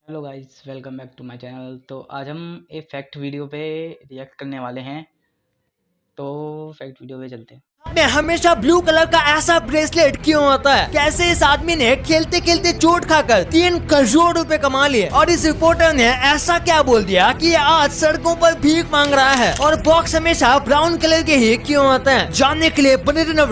Hello guys, welcome back to my channel. तो आज हम एक फैक्ट वीडियो पे रिएक्ट करने वाले हैं। तो फैक्ट वीडियो पे चलते हैं। में हमेशा ब्लू कलर का ऐसा ब्रेसलेट क्यों होता है? कैसे इस आदमी ने खेलते खेलते चोट खाकर 3 करोड़ रुपए कमा लिए? और इस रिपोर्टर ने ऐसा क्या बोल दिया कि ये आज सड़कों पर भीख मांग रहा है? और बॉक्स हमेशा ब्राउन कलर के ही क्यों होते हैं? जानने के लिए बने रहना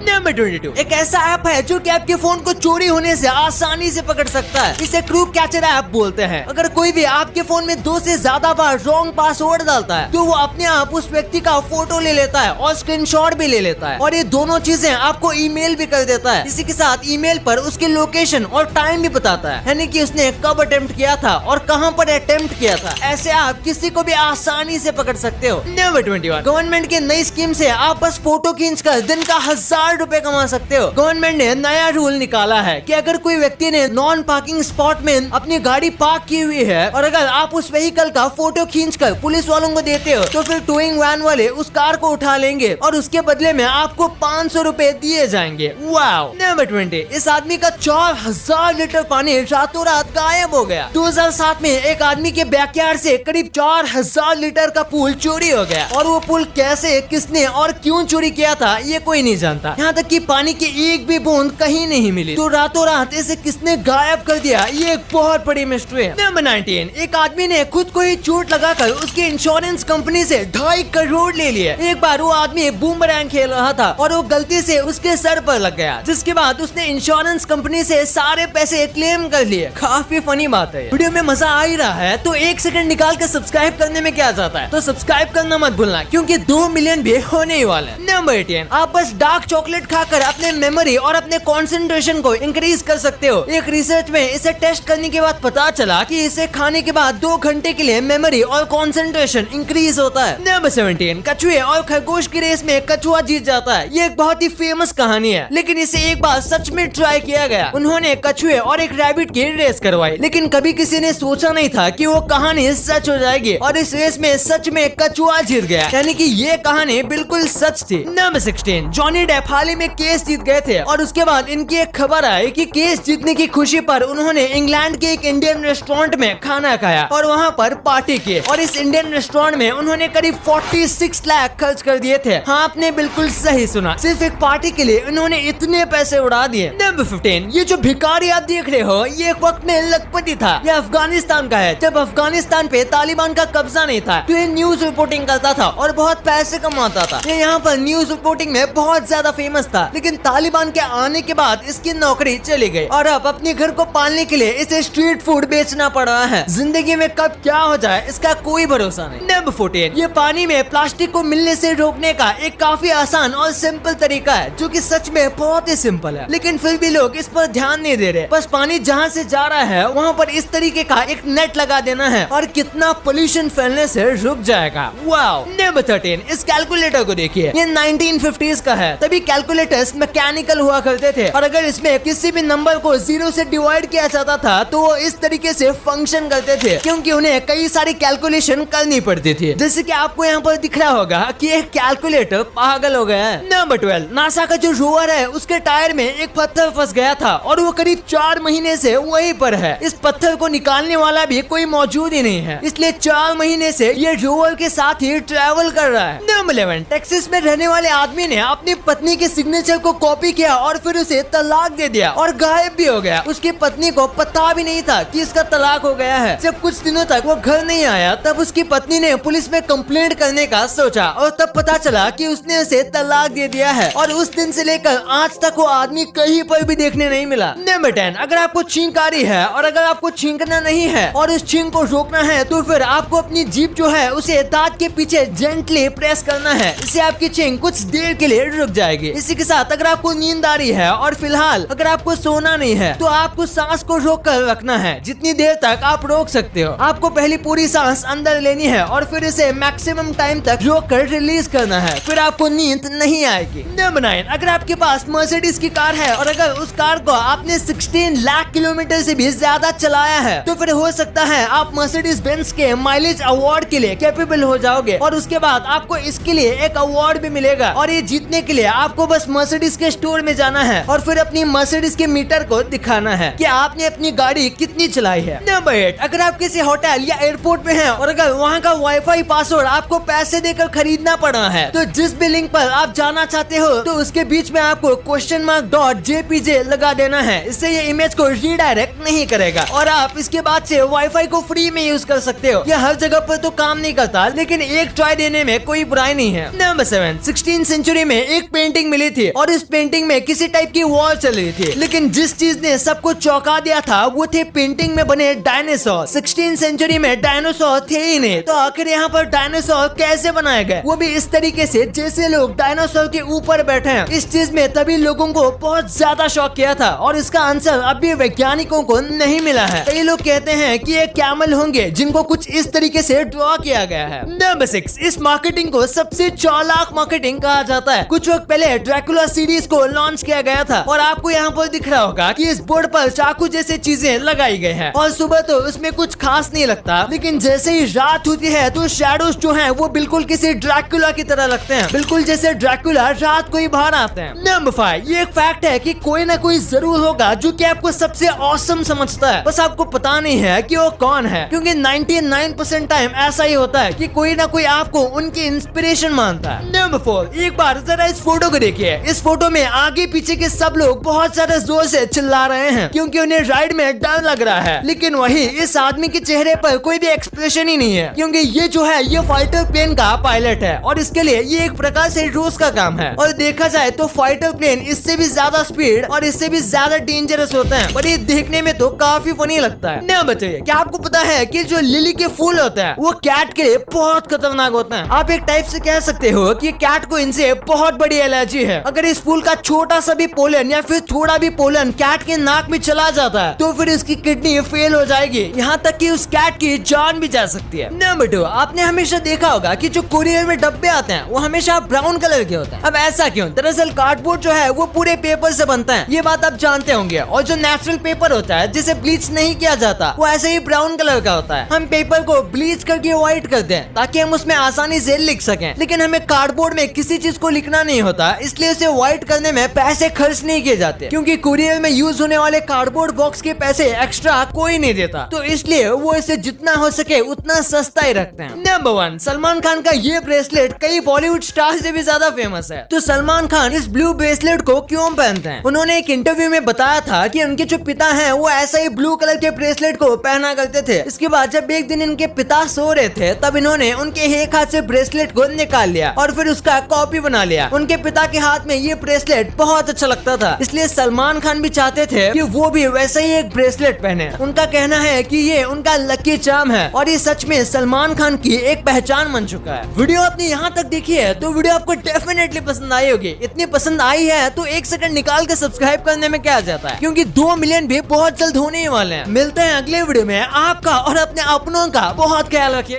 नंबर 22। एक ऐसा ऐप है जो कि आपके फोन को चोरी होने से आसानी से पकड़ सकता है। इसे क्रू कैचर ऐप बोलते हैं। अगर कोई भी आपके फोन में 2 से ज्यादा बार रॉन्ग पासवर्ड डालता है तो वो अपने आप उस व्यक्ति का फोटो ले लेता है और स्क्रीनशॉट भी ले लेता है, और ये दोनों चीजें आपको ईमेल भी कर देता है। इसी के साथ ईमेल पर उसकी लोकेशन और टाइम भी बताता है, यानी कि उसने कब अटेम्प्ट किया था और कहां पर अटेम्प्ट किया था। ऐसे आप किसी को भी आसानी से पकड़ सकते हो। नंबर 21। गवर्नमेंट की नई स्कीम से आप बस फोटो खींचकर दिन का 1000 रुपए कमा सकते हो। गवर्नमेंट ने नया रूल निकाला है कि अगर कोई व्यक्ति ने नॉन पार्किंग स्पॉट में अपनी गाड़ी पार्क की हुई है और अगर आप उस व्हीकल का फोटो खींचकर पुलिस वालों को देते हो तो फिर टोइंग वैन वाले उस कार को उठा लेंगे और उसके बदले में आपको 500 रुपए दिए जाएंगे। वाओ। नंबर 20। इस आदमी का 4000 लीटर पानी रातों रात गायब हो गया। 2007 में एक आदमी के बैकयार्ड से करीब 4000 लीटर का पूल चोरी हो गया, और वो पूल कैसे, किसने और क्यों चोरी किया था ये कोई नहीं जानता। यहाँ तक कि पानी की एक भी बूंद कहीं नहीं मिली। तो रातों रात इसे किसने गायब कर दिया, ये एक बहुत बड़ी मिस्ट्री है। नंबर 19। एक आदमी ने खुद को ही चोट लगाकर उसकी इंश्योरेंस कंपनी से 2.5 करोड़ ले लिए। एक बार वो आदमी बूमरैंग खेल रहा था और वो गलती से उसके सर पर लग गया, जिसके बाद उसने इंश्योरेंस कंपनी से सारे पैसे क्लेम कर लिए। काफी फनी बात है। वीडियो में मजा आ ही रहा है तो 1 सेकंड निकाल कर सब्सक्राइब करने में क्या जाता है, तो सब्सक्राइब करना मत भूलना क्योंकि 2 मिलियन भी होने ही वाले हैं। नंबर 18। आप बस डार्क चॉकलेट खाकर अपने मेमोरी और अपने कंसंट्रेशन को इंक्रीज कर सकते हो। एक रिसर्च में इसे टेस्ट करने के बाद पता चला कि इसे खाने के बाद 2 घंटे के लिए मेमोरी और कंसंट्रेशन इंक्रीज होता है। नंबर 17। कछुए और खरगोश की रेस में कछुआ जीत जाता है। ये एक बहुत ही फेमस कहानी है, लेकिन इसे एक बार सच में ट्राई किया गया। उन्होंने कछुए और एक रैबिट की रेस करवाई, लेकिन कभी किसी ने सोचा नहीं था कि वो कहानी सच हो जाएगी, और इस रेस में सच में कछुआ जीत गया, यानी कि ये कहानी बिल्कुल सच थी। नंबर 16। जॉनी डेप हाल ही में केस जीत गए थे, और उसके बाद इनकी एक खबर आई कि केस जीतने की खुशी पर उन्होंने इंग्लैंड के एक इंडियन रेस्टोरेंट में खाना खाया और वहाँ पर पार्टी की, और इस इंडियन रेस्टोरेंट में उन्होंने करीब 46 लाख खर्च कर दिए थे। हाँ, आपने बिल्कुल सही सुना, सिर्फ एक पार्टी के लिए उन्होंने इतने पैसे उड़ा दिए। नंबर 15। ये जो भिखारी आप देख रहे हो ये एक वक्त में लखपति था। ये अफगानिस्तान का है। जब अफगानिस्तान पे तालिबान का कब्जा नहीं था तो ये न्यूज रिपोर्टिंग करता था और बहुत पैसे कमाता था। ये यहाँ पर न्यूज रिपोर्टिंग में बहुत ज्यादा फेमस था, लेकिन तालिबान के आने के बाद इसकी नौकरी चली गई और अब अपने घर को पालने के लिए इसे स्ट्रीट फूड बेचना पड़ रहा है। जिंदगी में कब क्या हो जाए इसका कोई भरोसा नहीं। नंबर 14। ये पानी में प्लास्टिक को मिलने से रोकने का एक काफी आसान और सिंपल तरीका है, जो कि सच में बहुत ही सिंपल है, लेकिन फिर भी लोग इस पर ध्यान नहीं दे रहे। बस पानी जहाँ से जा रहा है वहाँ पर इस तरीके का एक नेट लगा देना है और कितना पोल्यूशन फैलने से रुक जाएगा। वाओ। नंबर 13। इस कैलकुलेटर को देखिए, ये 1950s का है। तभी कैलकुलेटर्स मैकेनिकल हुआ करते थे, और अगर इसमें किसी भी नंबर को 0 से डिवाइड किया जाता था तो वो इस तरीके से फंक्शन करते थे, क्योंकि उन्हें कई सारी कैलकुलेशन करनी पड़ती थी। जैसे कि आपको यहाँ पर दिख रहा होगा कि एक कैलकुलेटर पागल हो गया है। नंबर 12। नासा का जो रोवर है उसके टायर में एक पत्थर फंस गया था और वो करीब 4 महीने से वहीं पर है। इस पत्थर को निकालने वाला भी कोई मौजूद ही नहीं है, इसलिए 4 महीने से ये रोवर के साथ ही ट्रैवल कर रहा है। नंबर 11। टेक्सास में रहने वाले आदमी ने अपनी पत्नी के सिग्नेचर को कॉपी किया और फिर उसे तलाक दे दिया और गायब भी हो गया। उसकी पत्नी को पता भी नहीं था कि इसका तलाक हो गया है। जब कुछ दिनों तक वो घर नहीं आया तब उसकी पत्नी ने पुलिस में कंप्लेंट करने का सोचा, और तब पता चला कि उसने उसे तलाक दे दिया है, और उस दिन से लेकर आज तक वो आदमी कहीं पर भी देखने नहीं मिला। नंबर 10। अगर आपको छींक आ रही है और अगर आपको छींकना नहीं है और उस छींक को रोकना है तो फिर आपको अपनी जीभ जो है उसे दांत के पीछे जेंटली प्रेस करना है। इससे आपकी छींक कुछ देर के लिए रुक जाएगी। इसी के साथ अगर आपको नींद आ रही है और फिलहाल अगर आपको सोना नहीं है तो आपको सांस को रोक कर रखना है जितनी देर तक आप रोक सकते हो। आपको पहली पूरी सांस अंदर लेनी है और फिर इसे मैक्सिमम टाइम तक रोक कर रिलीज करना है। फिर आपको नींद नहीं आएगी। नंबर 9, अगर आपके पास मर्सिडीज की कार है और अगर उस कार को आपने 16 लाख किलोमीटर से भी ज्यादा चलाया है तो फिर हो सकता है आप मर्सिडीज बेंज के माइलेज अवार्ड के लिए कैपेबल हो जाओगे और उसके बाद आपको इसके लिए एक अवार्ड भी मिलेगा। और ये जीतने के लिए आपको बस मर्सिडीज के स्टोर में जाना है और फिर अपनी मर्सिडीज के मीटर को दिखाना है कि आपने अपनी गाड़ी कितनी चलाई है। नंबर 8, अगर आप किसी होटल या एयरपोर्ट में हैं और अगर वहाँ का वाईफाई पासवर्ड आपको पैसे देकर खरीदना पड़ा है तो जिस भी लिंक पर आप जाना चाहते हो तो उसके बीच में आपको $.jpj लगा देना है। इससे ये इमेज को रीडायरेक्ट नहीं करेगा और आप इसके बाद से वाईफाई को फ्री में यूज कर सकते हो। यह हर जगह पर तो काम नहीं करता लेकिन एक ट्राई देने में कोई बुराई नहीं है। नंबर 7, 16th सेंचुरी में एक पेंटिंग मिली थी और इस पेंटिंग में किसी टाइप की वॉर चल रही थी लेकिन जिस चीज ने सबको चौंका दिया था वो थे पेंटिंग में बने डायनासोर। 16th सेंचुरी में डायनासोर थे ही नहीं तो आखिर यहाँ पर डायनासोर कैसे बनाए गए, वो भी इस तरीके से जैसे लोग डायनासोर के ऊपर बैठे हैं। इस चीज में तभी लोगों को बहुत ज्यादा शॉक किया था और इसका आंसर अभी वैज्ञानिकों को नहीं मिला है। कई लोग कहते हैं कि ये कैमल होंगे जिनको कुछ इस तरीके से ड्रॉ किया गया है। नंबर 6, इस मार्केटिंग को सबसे चालाक मार्केटिंग कहा जाता है। कुछ वक्त पहले ड्रैकुला सीरीज को लॉन्च किया गया था और आपको यहाँ पर दिख रहा होगा कि इस बोर्ड पर चाकू जैसे चीजें लगाई गई हैं और सुबह तो उसमें कुछ खास नहीं लगता लेकिन जैसे ही रात होती है तो शैडोज जो हैं वो बिल्कुल किसी ड्रैकुला की तरह लगते हैं, बिल्कुल जैसे ड्रैकुला रात को ही बाहर आते हैं। नंबर 5, ये एक फैक्ट है कि कोई ना कोई जरूर होगा जो कि आपको सबसे ऑसम समझता है, बस आपको पता नहीं है कि वो कौन है क्योंकि 99% टाइम ऐसा ही होता है कि कोई ना कोई आपको उनकी इंस्पिरेशन मानता है। नंबर 4, एक बार जरा इस फोटो को देखिए। इस फोटो में आगे पीछे के सब लोग बहुत ज्यादा जोर से चिल्ला रहे हैं क्योंकि उन्हें राइड में डर लग रहा है लेकिन वही इस आदमी के चेहरे पर कोई भी एक्सप्रेशन ही नहीं है क्योंकि ये जो है ये फाइटर प्लेन का पायलट है और इसके लिए ये एक प्रकार से रोज का काम है। और देखा जाए तो फाइटर प्लेन इससे भी ज्यादा स्पीड और इससे भी ज्यादा डेंजरस होते हैं पर ये देखने में तो काफी फनी लगता है। नहीं बताइए, क्या आपको पता है कि जो लिली के फूल होते हैं वो कैट के लिए बहुत खतरनाक होते हैं। आप एक टाइप से कह सकते हो कि कैट को इनसे बहुत बड़ी एलर्जी है। अगर इस फूल का छोटा सा भी पोलन या फिर थोड़ा भी पोलन कैट के नाक में चला जाता है तो फिर उसकी किडनी फेल हो जाएगी, यहाँ तक कि उस कैट की जान भी जा सकती है। नंबर 2, आपने हमेशा देखा होगा कि जो कुरियर में डब्बे आते हैं वो हमेशा ब्राउन कलर के होते हैं। अब ऐसा क्यों? दरअसल कार्डबोर्ड जो है वो पूरे पेपर से बनता है, ये बात आप जानते होंगे। और जो नेचुरल पेपर होता है जिसे ब्लीच नहीं किया जाता वो ऐसे ही ब्राउन कलर का होता है। हम पेपर को ब्लीच करके व्हाइट करते हैं ताकि हम उसमें आसानी से लिख सकें, लेकिन हमें कार्डबोर्ड में किसी चीज को लिखना नहीं होता इसलिए उसे व्हाइट करने में पैसे खर्च नहीं किए जाते क्योंकि कुरियर में यूज होने वाले कार्डबोर्ड बॉक्स के पैसे एक्स्ट्रा कोई नहीं देता तो इसलिए वो इसे जितना हो सके उतना सस्ता ही रखते हैं। नंबर 1, सलमान खान का ये ब्रेसलेट कई बॉलीवुड स्टार से भी ज्यादा फेमस है। तो सलमान खान इस ब्लू ब्रेसलेट को क्यों पहनते हैं? उन्होंने एक इंटरव्यू में बताया था कि उनके जो पिता हैं वो ऐसा ही ब्लू कलर के ब्रेसलेट को पहना करते थे। इसके बाद जब एक दिन इनके पिता सो रहे थे तब इन्होंने उनके एक हाथ से ब्रेसलेट को निकाल लिया और फिर उसका कॉपी बना लिया। उनके पिता के हाथ में ये ब्रेसलेट बहुत अच्छा लगता था इसलिए सलमान खान भी चाहते थे कि वो भी वैसा ही एक ब्रेसलेट पहने। उनका कहना है कि ये उनका लकी चार्म है और ये सच में सलमान खान की एक पहचान बन चुका है। वीडियो आपने यहाँ तक देखी है तो वीडियो आपको डेफिनेटली पसंद आई होगी। इतनी पसंद आई है तो 1 सेकंड निकाल के सब्सक्राइब करने में क्या जाता है क्योंकि 2 मिलियन भी बहुत जल्द होने ही वाले हैं। मिलते हैं अगले वीडियो में। आपका और अपने अपनों का बहुत ख्याल रखिए।